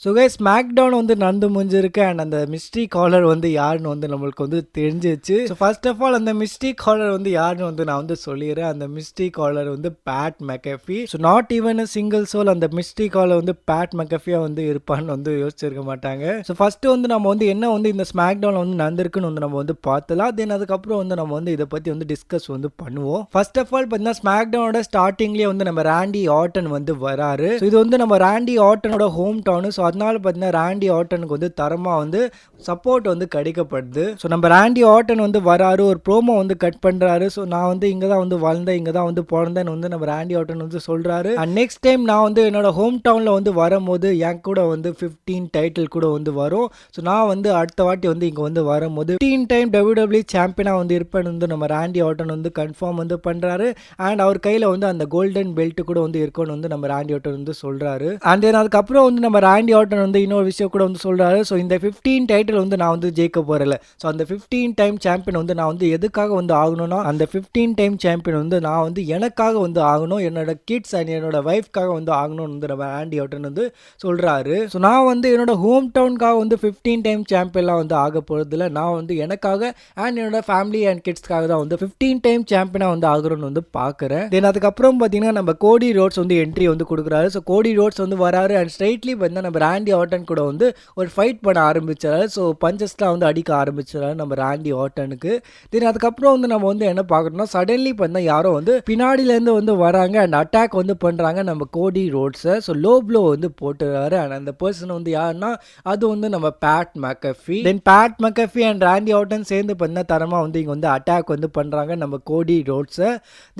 So guys SmackDown வந்து நடந்து முடிஞ்சிருக்கு அண்ட் அந்த மிஸ்ட்ரி காலர் வந்து யாருன்னு வந்து நம்மளுக்கு வந்து தெரிஞ்சிச்சு. ஸோ ஃபர்ஸ்ட் ஆஃப் ஆல் அந்த மிஸ்ட்ரி காலர் வந்து யாருன்னு வந்து நான் வந்து சொல்லிடுறேன். அந்த மிஸ்ட்ரி காலர் வந்து Pat McAfee. So not even single soul அந்த மிஸ்ட்ரி காலர் வந்து பேட் மெக்கஃபியாக வந்து இருப்பான்னு வந்து யோசிச்சிருக்க மாட்டாங்க. ஸோ ஃபர்ஸ்ட்டு வந்து நம்ம வந்து என்ன வந்து இந்த ஸ்மாக்டவுன் வந்து நடந்திருக்குன்னு வந்து நம்ம வந்து பார்த்தலாம். தென் அதுக்கப்புறம் வந்து நம்ம வந்து இதை பற்றி வந்து டிஸ்கஸ் வந்து பண்ணுவோம். ஃபர்ஸ்ட் ஆஃப் ஆல் பார்த்தீங்கன்னா ஸ்மாக்டவுனோட ஸ்டார்டிங்லேயே வந்து நம்ம ராண்டி ஆர்டன் வந்து வராரு. ஸோ இது வந்து நம்ம ராண்டி ஆர்டனோட ஹோம் டவுனு. ஸோ அதனால பார்த்தீங்கன்னா ராண்டி ஆர்டனுக்கு வந்து தரமாக வந்து சப்போர்ட் வந்து கிடைக்கப்படுது. ஸோ நம்ம ராண்டி ஆர்டன் வந்து வராரு, ஒரு ப்ரோமோ வந்து கட் பண்ணுறாரு. ஸோ நான் வந்து இங்கே தான் வந்து வளர்ந்தேன், இங்கே தான் வந்து பிறந்தேன்னு வந்து நம்ம ராண்டி ஆர்டன் வந்து சொல்கிறாரு. அண்ட் நெக்ஸ்ட் டைம் நான் வந்து என்னோட ஹோம் டவுனில் வந்து வரும்போது என் கூட வந்து 15 டைட்டில் கூட வந்து வரும். ஸோ நான் வந்து அடுத்த வாட்டி வந்து இங்கே வந்து வரும்போது 15 டைம் WWE சாம்பியனாக வந்து இருப்பேன்னு வந்து நம்ம ராண்டி ஆர்டன் வந்து கன்ஃபார்ம் வந்து பண்ணுறாரு. அண்ட் அவர் கையில் வந்து அந்த கோல்டன் பெல்ட் கூட வந்து இருக்குன்னு வந்து நம்ம ராண்டி ஆர்டன் வந்து சொல்கிறாரு. அண்ட் தென் அதுக்கப்புறம் வந்து நம்ம ராண்டி ஆர்டன் வந்து இன்னொரு விஷயம் கூட வந்து சொல்கிறாரு. ஸோ இந்த 15 டைட்டில் வந்து நான் வந்து ஜெயிக்க போகிறல. ஸோ அந்த 15 டைம் சாம்பியன் வந்து நான் வந்து எதுக்காக வந்து ஆகணும்னா அந்த 15 டைம் சாம்பியன் வந்து நான் வந்து எனக்காக வந்து ஆகணும், என்னோட கிட்ஸ் அண்ட் என்னோட ஒய்ஃப்காக வந்து ஆகணும்னு வந்து நம்ம ராண்டி ஆர்டன் வந்து சொல்கிறாரு. ஸோ நான் வந்து என்னோட ஹோம் டவுனுக்காக வந்து 15 டைம் சாம்பியன்லாம் வந்து ஆக போகிறதில்ல, நான் வந்து எனக்காக அண்ட் என்னோட ஃபேமிலி அண்ட் கிட்ஸ்க்காக தான் வந்து 15 டைம் சாம்பியனாக வந்து ஆகணும்னு வந்து பார்க்குறேன். தென் அதுக்கப்புறம் பார்த்தீங்கன்னா நம்ம கோடி ரோட்ஸ் வந்து என்ட்ரி வந்து கொடுக்குறாரு. ஸோ கோடி ரோட்ஸ் வந்து வராரு அண்ட் ஸ்ட்ரைட்லி பார்த்தீங்கன்னா நம்ம ராண்டி ஆர்டன் கூட வந்து ஒரு ஃபைட் பண்ண ஆரம்பிச்சாரு. ஸோ பஞ்சஸ்லாம் வந்து அடிக்க ஆரம்பிச்சாரு நம்ம ராண்டி ஆர்டனுக்கு. தென் அதுக்கப்புறம் வந்து நம்ம வந்து என்ன பார்க்கணும்னா சடன்லி பார்த்தா யாரோ வந்து பின்னாடியிலேருந்து வந்து வராங்க அண்ட் அட்டாக் வந்து பண்ணுறாங்க நம்ம கோடி ரோட்ஸை. ஸோ லோ ப்ளோ வந்து போட்டுறாரு அண்ட் அந்த பர்சன் வந்து யாருன்னா அது வந்து நம்ம Pat McAfee. Then Pat McAfee and Randy Orton சேர்ந்து பார்த்தா தரமாக வந்து இங்கே வந்து அட்டாக் வந்து பண்ணுறாங்க நம்ம கோடி ரோட்ஸை.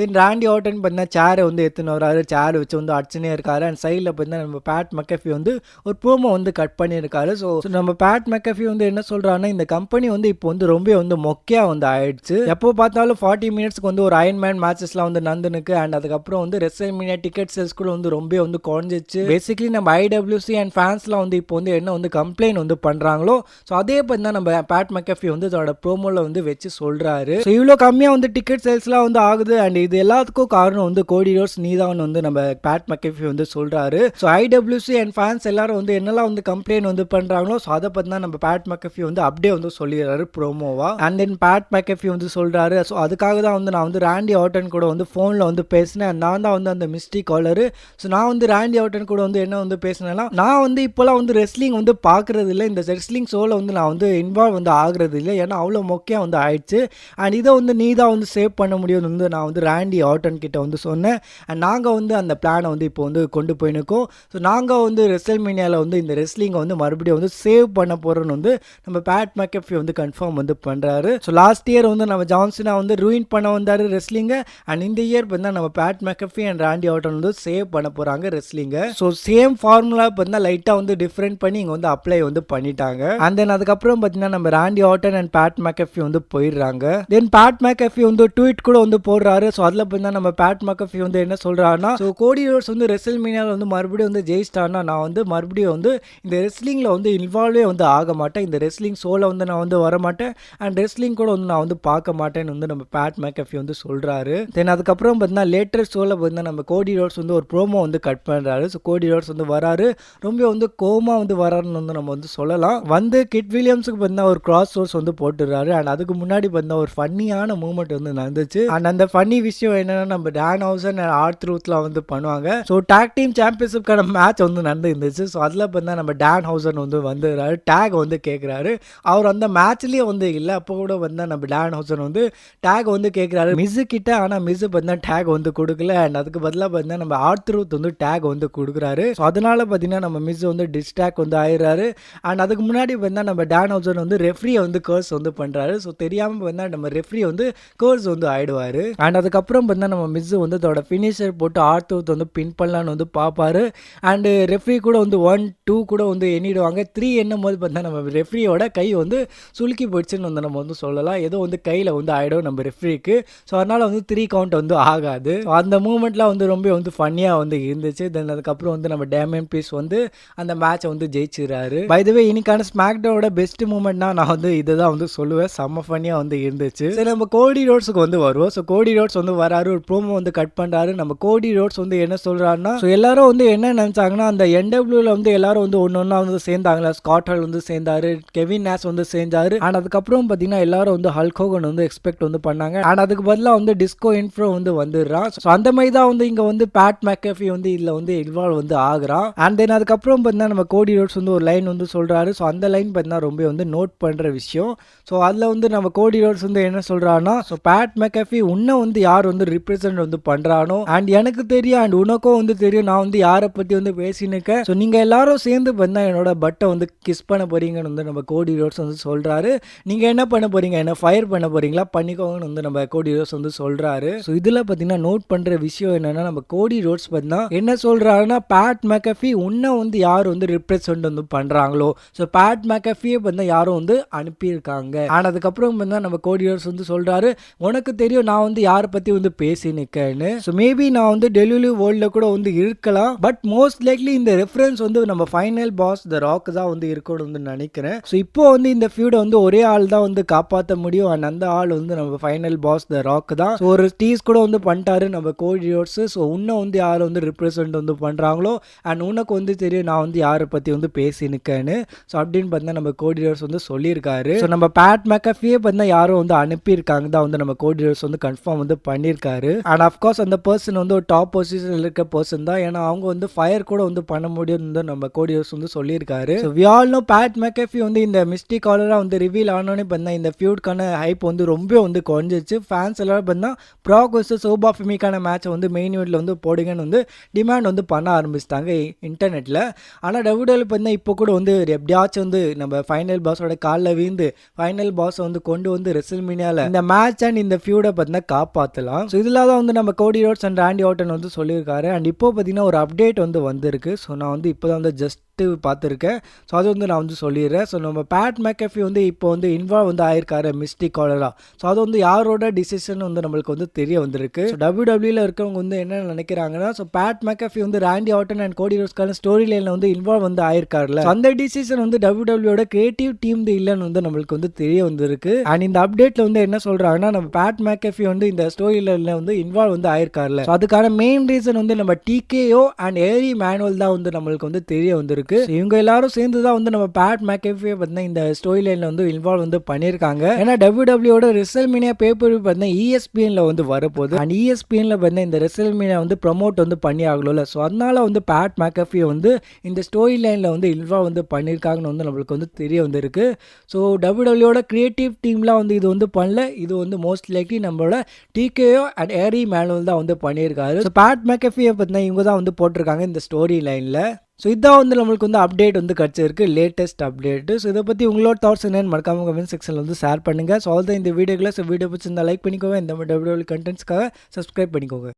தென் ராண்டி ஆர்டன் பார்த்தா சேரை வந்து எடுத்துன்னு வராரு, சேர் வச்சு வந்து அடிச்சுனே இருக்காரு அண்ட் சைடில் பார்த்தா நம்ம பேட் மெக்கஃபி வந்து ஒரு ப்ரோமோ வந்து கட் பண்ணியிருக்காரு. ஸோ நம்ம பேட் மெக்கஃபி வந்து என்ன சொல்கிறாங்கன்னா இந்த கம்பெனி வந்து இப்போ வந்து ரொம்ப வந்து மொக்கையாக வந்து ஆயிடுச்சு. எப்போ பார்த்தாலும் 40 மினிட்ஸ்க்கு வந்து ஒரு அயன் மேன் மேட்சஸ்லாம் வந்து நடந்துனுக்கு அண்ட் அதுக்கப்புறம் வந்து ரெஸ்ல்மேனியா டிக்கெட் சேல்ஸ் கூட வந்து ரொம்ப வந்து குறைஞ்சிச்சு. பேசிக்கலி நம்ம IWC அண்ட் ஃபேன்ஸ்லாம் வந்து இப்போ வந்து என்ன வந்து கம்ப்ளைண்ட் வந்து பண்ணுறாங்களோ ஸோ அதே பற்றி தான் நம்ம பேட் மெக்கஃபி வந்து அதோட ப்ரோமோவில் வந்து வச்சு சொல்கிறாரு. ஸோ இவ்வளோ கம்மியாக வந்து டிக்கெட் சேல்ஸ்லாம் வந்து ஆகுது அண்ட் இது எல்லாத்துக்கும் காரணம் வந்து கோடி ரோட்ஸ் நீதான் வந்து நம்ம பேட் மெக்கஃபி வந்து சொல்கிறாரு. ஸோ IWC அண்ட் ஃபேன்ஸ் எல்லாரும் வந்து என்னெல்லாம் வந்து கம்ப்ளைண்ட் வந்து பண்ணுறாங்களோ ஸோ அதை பற்றி தான் நம்ம பேட் மெக்கஃபி வந்து அப்படியே வந்து சொல்லிடுறாரு ப்ரோமோவா. அண்ட் தென் பேட் மெக்கஃபி வந்து சொல்கிறாரு ஸோ அதுக்காக தான் வந்து நான் வந்து ராண்டி ஆர்டன் கூட வந்து ஃபோனில் வந்து பேசினேன், நான் தான் வந்து அந்த மிஸ்ட்ரி காலரு. ஸோ நான் வந்து ராண்டி ஆர்டன் கூட வந்து என்ன வந்து பேசினேன்னா நான் வந்து இப்போலாம் வந்து ரெஸ்லிங் வந்து பார்க்குறது இல்லை, இந்த ரெஸ்லிங் ஷோவில் வந்து நான் வந்து இன்வால்வ் வந்து ஆகுறது இல்லை, ஏன்னா அவ்வளோ மொக்கையாக வந்து ஆயிடுச்சு அண்ட் இதை வந்து நீ தான் வந்து சேவ் பண்ண முடியும்னு வந்து நான் வந்து ராண்டி ஆர்டன் கிட்ட வந்து சொன்னேன். அண்ட் நாங்கள் வந்து அந்த பிளானை வந்து இப்போ வந்து கொண்டு போயினுக்கோம். ஸோ நாங்கள் வந்து ரெஸ்ல்மேனியாவில் வந்து இந்த ரெஸ்லிங்கை வந்து மறுபடியும் வந்து சேவ் பண்ண போகிறோன்னு வந்து நம்ம பேட் மெக்கஃபி வந்து கன்ஃபார்ம் வந்து பண்ணுறாரு. ஸோ லாஸ்ட் இயர் வந்து நம்ம ஜான்சனா வந்து ரூயின் பண்ண வந்தார் ரெஸ்லிங்கை அண்ட் இந்த இயர் பார்த்தா நம்ம Pat McAfee and Randy Ardern வந்து சேவ் பண்ண போகிறாங்க ரெஸ்லிங்கை. ஸோ சேம் ஃபார்முலா பார்த்தா லைட்டாக வந்து டிஃப்ரெண்ட் பண்ணி இங்கே வந்து அப்ளை வந்து பண்ணிட்டாங்க. அண்ட் தென் அதுக்கப்புறம் பார்த்தீங்கன்னா நம்ம ராண்டி ஆர்டன் அண்ட் பேட் மெக்கஃபி வந்து போயிடுறாங்க. தென் பேட் மெக்கஃபி வந்து ட்வீட் கூட வந்து போடுறாரு. ஸோ அதில் பார்த்தா நம்ம பேட் மெக்கஃபி வந்து என்ன சொல்கிறாருன்னா ஸோ கோடி ரோட்ஸ் வந்து ரெஸ்ல்மேனியாவில் வந்து மறுபடியும் வந்து ஜெயிச்சிட்டாருன்னா நான் வந்து மறுபடியும் வந்து இந்த ரெஸ்லிங்கில் வந்து இன்வால்வே வந்து ஆக மாட்டேன், இந்த ரெஸ்லிங் ஷோவில் வந்து நான் வந்து வரமாட்டேன் அண்ட் ரெஸ்லிங் கூட வந்து நான் வந்து பார்க்க மாட்டேன்னு வந்து நம்ம பேட் மெக்கஃபி வந்து சொல்கிறாரு. தென் அதுக்கப்புறம் பார்த்தீங்கன்னா லேட்டஸ்ட் ஷோவில் பார்த்தீங்கன்னா நம்ம கோடி ரோட்ஸ் வந்து ஒரு ப்ரோமோ வந்து கட் பண்ணுறாரு. ஸோ கோடி ரோட்ஸ் வந்து வராரு, ரொம்ப வந்து கோமா வந்து வராருன்னு வந்து நம்ம வந்து சொல்லலாம். வந்து கிட் வில்லியம்ஸுக்கு பார்த்தீங்கன்னா ஒரு கிராஸ் சோர்ஸ் வந்து போட்டுடுறாரு அண்ட் அதுக்கு முன்னாடி பார்த்தீங்கன்னா ஒரு ஃபன்னியான மூமெண்ட் வந்து நடந்துச்சு அண்ட் அந்த ஃபன்னி விஷயம் என்னன்னா நம்ம டான் ஹவுசன் அண்ட் ஆர்த்ரூத்லாம் வந்து பண்ணுவாங்க. ஸோ டாக் டீம் சாம்பியன்ஷிப்கான மேட்ச் வந்து நடந்து இருந்துச்சு. ஸோ அதில் பார்த்தீங்கன்னா நம்ம டான் ஹவுசன் வந்து வந்துடுறாரு, டேக் வந்து கேட்குறாரு. அவர் அந்த மேட்ச்லேயே வந்து இல்லை, அப்போ கூட வந்து நம்ம டான் ஹவுசன் வந்து டேக் வந்து கேட்குறாரு மிஸ்ஸு கிட்ட. ஆனால் மிஸ்ஸு பார்த்தீங்கன்னா டேக் வந்து கொடுக்கல அண்ட் அதுக்கு பதிலாக பார்த்தீங்கன்னா நம்ம ஆர்த்ரூத் வந்து டேக் வந்து கொடுக்குறாரு. ஸோ அதனால பார்த்தீங்கன்னா நம்ம மிஸ் வந்து டிஸ்டாக் வந்து ஆயிடுறாரு அண்ட் அதுக்கு முன்னாடி பார்த்தீங்கன்னா நம்ம டான் ஹவுசன் வந்து ரெஃப்ரியை வந்து கர்ஸ் வந்து பண்ணுறாரு. ஸோ தெரியாமல் பார்த்தீங்கன்னா நம்ம ரெஃப்ரி வந்து கர்ஸ் வந்து ஆயிடுவார் அண்ட் அதுக்கப்புறம் பார்த்தீங்கன்னா நம்ம மிஸ் வந்து அதோட ஃபினிஷர் போட்டு ஆர்த்ரூத் வந்து பின் பண்ணலான்னு வந்து பார்ப்பாரு அண்டு ரெஃப்ரி கூட வந்து 1, 2 கூட வந்து எண்ணிடுவாங்க. 3 எண்ணும் போது பார்த்தா நம்ம ரெஃப்ரியோட கை வந்து சுலுக்கி போயிடுச்சுன்னு வந்து நம்ம வந்து சொல்லலாம், ஏதோ வந்து கையில் வந்து ஆகிடும் நம்ம ரெஃப்ரிக்கு. ஸோ அதனால் வந்து 3 கவுண்ட் வந்து ஆகாது. அந்த மூமெண்ட்லாம் வந்து ரொம்ப வந்து ஃபன்னியாக வந்து இருந்துச்சு. தென் அதுக்கப்புறம் வந்து நம்ம டேமியன் பீஸ் வந்து அந்த மேட்சை வந்து ஜெயிச்சிடறாரு. பை தி வே இன்னைக்கான ஸ்மாக்டவுனோட பெஸ்ட் மூமெண்ட்னா நான் வந்து இதை தான் வந்து சொல்லுவேன், செம்ம ஃபன்னியாக வந்து இருந்துச்சு. சரி நம்ம கோடி ரோட்ஸுக்கு வந்து வருவோம். ஸோ கோடி ரோட்ஸ் வந்து வராரு, ஒரு ப்ரோமோ வந்து கட் பண்ணுறாரு. நம்ம கோடி ரோட்ஸ் வந்து என்ன சொல்கிறாருன்னா ஸோ எல்லாரும் வந்து என்ன நினச்சாங்கன்னா அந்த NWல வந்து வந்து எல்லாரும் வந்து ஒன்னொன்னா வந்து சேர்ந்தாங்களா. ஸ்காட் ஹால் வந்து சேர்ந்தாரு, கெவின் நேஷ் வந்து சேர்ந்தாரு. அண்ட் அதுக்கப்புறம் பார்த்தீங்கன்னா எல்லாரும் வந்து ஹல்க் ஹோகன் வந்து எக்ஸ்பெக்ட் வந்து பண்ணாங்க. அண்ட் அதுக்கு பதிலாக வந்து டிஸ்கோ இன்ஃப்ரோ வந்து வந்துடுறான். ஸோ அந்த மாதிரி தான் வந்து இங்கே வந்து பேட் மெக்கஃபி வந்து இதில் வந்து இன்வால்வ் வந்து ஆகுறான். அண்ட் தென் அதுக்கப்புறம் பார்த்தீங்கன்னா நம்ம கோடி ரோட்ஸ் வந்து ஒரு லைன் வந்து சொல்கிறாரு. ஸோ அந்த லைன் பார்த்தீங்கன்னா ரொம்ப வந்து நோட் பண்ணுற விஷயம். ஸோ அதில் வந்து நம்ம கோடி ரோட்ஸ் வந்து என்ன சொல்கிறான்னா, ஸோ பேட் மெக்கஃபி உன்னை வந்து யார் வந்து ரிப்ரசன்ட் வந்து பண்ணுறானோ அண்ட் எனக்கு தெரியும் அண்ட் உனக்கும் வந்து தெரியும் நான் வந்து யாரை பற்றி வந்து பேசினுக்கேன். ஸோ நீங்கள் எல்லாரும் சேர்ந்து பார்த்தா என்னோட பட்டை வந்து கிஸ் பண்ண போறீங்கன்னு வந்து நம்ம கோடி ரோட்ஸ் வந்து சொல்கிறாரு. நீங்கள் என்ன பண்ண போறீங்க, என்ன ஃபயர் பண்ண போறீங்களா, பண்ணிக்கோங்கன்னு வந்து நம்ம கோடி ரோட்ஸ் வந்து சொல்கிறாரு. ஸோ இதில் பார்த்தீங்கன்னா நோட் பண்ணுற விஷயம் என்னன்னா, நம்ம கோடி ரோட்ஸ் பார்த்தீங்கன்னா என்ன சொல்கிறாருன்னா, பேட் மெக்கஃபி உன்னை வந்து யார் வந்து ரிப்ரசன்ட் வந்து பண்ணுறாங்களோ, ஸோ பேட் மெக்கஃபியை பார்த்தா யாரும் வந்து அனுப்பியிருக்காங்க. ஆனால் அதுக்கப்புறம் பார்த்தா நம்ம கோடி ரோட்ஸ் வந்து சொல்கிறாரு, உனக்கு தெரியும் நான் வந்து யாரை பற்றி வந்து பேசி நிற்கேன்னு. ஸோ மேபி நான் வந்து டெலிவரி வேர்ல்டில் கூட வந்து இருக்கலாம், பட் மோஸ்ட் லைக்லி இந்த ரெஃபரன்ஸ் வந்து நம்ம ஃபைனல் பாஸ் த ராக் தான் வந்து இருக்கணும்னு வந்து நினைக்கிறேன். ஸோ இப்போ வந்து இந்த ஃபியூடை வந்து ஒரே ஆள் தான் வந்து காப்பாற்ற முடியும் அண்ட் அந்த ஆள் வந்து நம்ம ஃபைனல் பாஸ் த ராக் தான். ஸோ ஒரு டீஸ் கூட வந்து பண்ணிட்டாரு நம்ம கோடி ரோட்ஸ். ஸோ இன்னும் வந்து யார் வந்து ரிப்ரசன்ட் வந்து பண்ணுறாங்களோ அண்ட் உனக்கு வந்து தெரியும் நான் வந்து யாரை பற்றி வந்து பேசி நிற்கேன்னு. ஸோ அப்படின்னு பார்த்தீங்கன்னா நம்ம கோடி ரோட்ஸ் வந்து சொல்லியிருக்காரு. ஸோ நம்ம பேட் மெக்கஃபியே பார்த்தீங்கன்னா யாரும் வந்து அனுப்பியிருக்காங்க தான் வந்து நம்ம கோடி ரோட்ஸ் வந்து கன்ஃபார்ம் வந்து பண்ணியிருக்காரு. அண்ட் அஃப்கோர்ஸ் அந்த பர்சன் வந்து ஒரு டாப் பொசிஷனில் இருக்க பர்சன் தான். ஏன்னா அவங்க வந்து ஃபயர் கூட வந்து பண்ண முடியும்னு நம்ம கோடி ரோட்ஸ் வந்து சொல்லியிருக்காரு. So we all know Pat McAfee வந்து இந்த மிஸ்டிக் காலராக வந்து ரிவீல் ஆனோடனே பார்த்தா இந்த ஃபியூட்கான ஹைப் வந்து ரொம்ப வந்து குறைஞ்சிச்சு. ஃபேன்ஸ் எல்லாரும் பார்த்தா ப்ராக் வர்சஸ் சோபா ஃபிமிக்கான மேட்சை வந்து மெயின் ஈவெண்ட்டில் வந்து போடுங்கன்னு வந்து டிமாண்ட் வந்து பண்ண ஆரம்பிச்சிட்டாங்க இன்டர்நெட்டில். ஆனால் டபிள்யூடபிள்யூ பார்த்தா இப்போ கூட வந்து எப்படியாச்சும் வந்து நம்ம ஃபைனல் பாஸோட காலில் வீழ்ந்து ஃபைனல் பாஸை வந்து கொண்டு வந்து ரெசல்மேனியாவில் இந்த மேட்ச் அண்ட் இந்த ஃபியூடை பார்த்தீங்கன்னா காப்பாற்றலாம். ஸோ இதில் தான் வந்து நம்ம கோடி ரோட்ஸ் அண்ட் ராண்டி ஆர்டன் வந்து சொல்லியிருக்காரு. அண்ட் இப்போ பார்த்தீங்கன்னா ஒரு அப்டேட் வந்து வந்திருக்கு. ஸோ நான் வந்து இப்போ தான் வந்து ஜஸ்ட் பார்த்துருக்கேன். ஸோ அது வந்து நான் வந்து சொல்லிடுறேன். ஸோ நம்ம பேட் மெக்கஃபி வந்து இப்போ வந்து இன்வால்வ் வந்து ஆயிருக்காரு மிஸ்டிக் காலரா. ஸோ அது வந்து யாரோட டிசிஷன் வந்து நம்மளுக்கு வந்து தெரிய வந்திருக்கு. ஸோ டபிள்யூடபிள்யூல இருக்கவங்க வந்து என்ன நினைக்கிறாங்கன்னா, ஸோ பேட் மெக்கஃபி வந்து ராண்டி ஆர்டன் அண்ட் கோடி ரோட்ஸ்க்கான ஸ்டோரி லைனில் வந்து இன்வால்வ் வந்து ஆயிருக்காருல, அந்த டிசிஷன் வந்து டபிள்யூடபிள்யூட கிரியேட்டிவ் டீம் இல்லைன்னு வந்து நம்மளுக்கு வந்து தெரிய வந்திருக்கு. அண்ட் இந்த அப்டேட்ல வந்து என்ன சொல்றாங்கன்னா, நம்ம பேட் மெக்கஃபி வந்து இந்த ஸ்டோரி லைன்ல வந்து இன்வால்வ் வந்து ஆயிருக்காருல, ஸோ அதுக்கான மெயின் ரீசன் வந்து நம்ம டிகேஓ அண்ட் ஏரி மேனுவல் தான் வந்து நம்மளுக்கு வந்து தெரிய வந்திருக்கு. இவங்க எல்லாரும் சேர்ந்து தான் வந்து நம்ம பேட் மெக்கஃபியை பார்த்தீங்கன்னா இந்த ஸ்டோரி லைன்ல வந்து இன்வால்வ் வந்து பண்ணியிருக்காங்க. ஏன்னா டபிள்யூடபிள்யூட ரெசல்மேனியா பேப்பர் பார்த்தீங்கன்னா ESPNல வந்து வரப்போகுது. அண்ட் ESPNல பார்த்தீங்கன்னா இந்த ரெசல்மேனியா வந்து ப்ரமோட் வந்து பண்ணி ஆகல. ஸோ அதனால வந்து பேட் மெக்கஃபியை வந்து இந்த ஸ்டோரி லைன்ல வந்து இன்வால்வ் வந்து பண்ணியிருக்காங்கன்னு வந்து நம்மளுக்கு வந்து தெரிய வந்திருக்கு. ஸோ டபிள்யூடபிள்யூட கிரியேட்டிவ் டீம்லாம் வந்து இது வந்து பண்ணல. இது வந்து மோஸ்ட் லைக்லி நம்மளோட டிகேஓ அண்ட் ஏரி மேனுவல் தான் வந்து பண்ணியிருக்காரு. ஸோ பேட் மெக்கஃபியை பார்த்தீங்கன்னா இவங்க தான் வந்து போட்டிருக்காங்க இந்த ஸ்டோரி லைனில். ஸோ இதான் வந்து நம்மளுக்கு வந்து அப்டேட் வந்து கிடச்சிருக்கு, லேட்டஸ்ட் அப்டேட்டு. ஸோ இதை பற்றி உங்களோட தாட்ஸ் என்னன்னு மறக்காம கமெண்ட் செக்ஷனில் வந்து ஷேர் பண்ணுங்கள். ஸோ ஆல் தான் இந்த வீடியோக்குள்ள. ஸோ வீடியோ பிடிச்சிருந்தா லைக் பண்ணிக்கோங்க. இந்த மாதிரி டபிள்யூடபிள்யூ கண்டென்ட்ஸ்க்காக சப்ஸ்கிரைப் பண்ணிக்கோங்க.